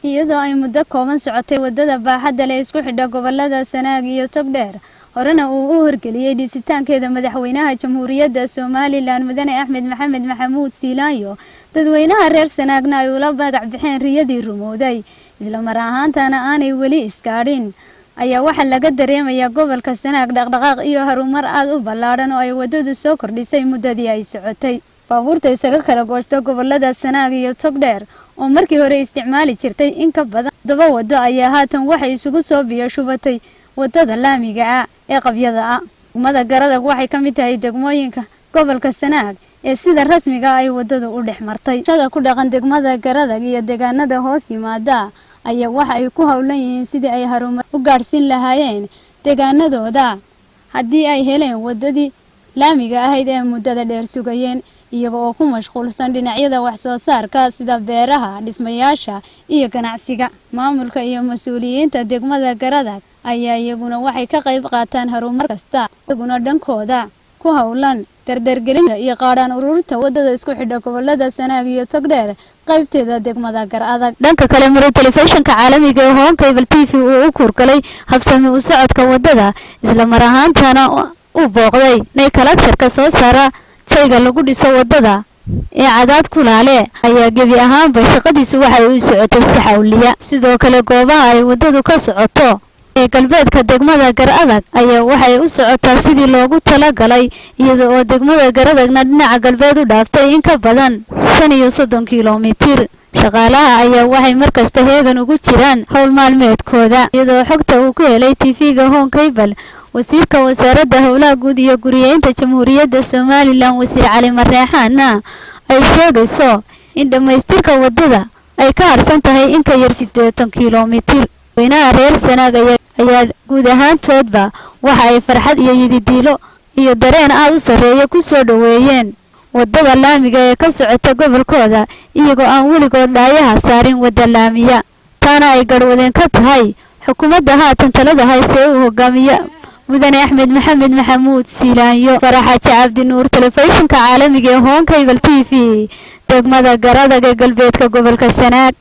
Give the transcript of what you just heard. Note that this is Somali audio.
iyadoo ay muddo kooban socotay wadada baaxadda leh isku xidha gobolada Sanaag iyo Togdheer horena uu u horgeliyay dhisitaankeeda madaxweynaha Jamhuuriyadda Soomaaliland Mudane Axmed Maxamed Maxamuud Siilaanyo dadweynaha reer Sanaagna ay ula magac bixeen riyadii rumowday isla mar ahaantaana aanay weli iskaadhin ayaa waxa laga dareemayaa gobolka Sanaag dhaqdhaqaaq iyo horumar aad u ballaaran oo ay wadadu soo kordhisay muddadii ay socotay baabuurta isaga kala goosto gobolada Sanaag iyo Togdheer oo markii hore isticmaali jirtay in ka badan 7 wado ayaa haatan waxay isugu soo biyo shubatay wadada laamiga ah ee qabyada ah degmada Garadag waxay ka mid tahay degmooyinka gobolka Sanaag ee sida rasmiga ay wadadu u dhex martay shada ku dhaqan degmada Garadag iyo deegaanada hoos yimaada ayaa waxa ay ku hawlan yihiin sidii ay horumar u gaarsiin lahaayeen deegaanadooda haddii ay heleen wadadii laamiga ahayd ee muddada dheer sugayeen iyaga oo ku mashquulsan dhinacyada wax soo saarka sida beeraha dhismayaasha iyo ganacsiga maamulka iyo mas'uuliyiinta degmada Garadag ayaa iyaguna waxay ka qayb qaataan horumar kasta iyaguna dhankooda ku hawlan dardargelinta iyo qaadaan ururinta wadada isku xidha gobolada Sanaag iyo Togdheer qaybteeda degmada Garadag dhanka kale maray telefishinka caalamiga ee Home Cable TV uu kurgalay habsami u socodka wadada isla mar ahaantaana uu booqday nay kalabsharka soo saara shayga lagu dhiso wadada ee cadaad kulaale ayaa gebi ahaanba shaqadiisu waxay u socotay si xawliya sidoo kale goobaha ay wadadu ka socoto ee galbeedka degmada Garadag ayaa waxay u socotaa sidii loogu talagalay iyada oo degmada Garadagna dhinaca galbeed u dhaaftay in ka badan 35 kiiloomitir shaqaalaha ayaa waxay markasta heegan ugu jiraan hawl maalmeedkooda iyadoo xogta uu ku helay TV-ga Home Cable wasiirka wasaaradda howlaha guud iyo guriyeynta Jamhuuriyadda Soomaaliland wasiir Cali Mareexaan ay sheegayso in dhamaystirka wadada ay ka harsan tahay in ka yar 80 kiiloomitir weynaha reer Sanaag ayaa guud ahaantoodba waxa ay farxad iyo yididiilo iyo dareen aad u sareeyo ku soo dhaweeyeen wadada laamiga ee ka socota gobolkooda iyagoo aan weligood dhaayaha saarin wada laamiya taana ay garwadeen ka tahay xukuumadda haatan talada hayse uu hogaamiyo Mudane Axmed Maxamed Maxamuud Siilaanyo Faraxa Cabdi Nuur telefishinka caalamiga ee Home Cable TV degmada Garadag ee galbeedka gobolka Sanaag.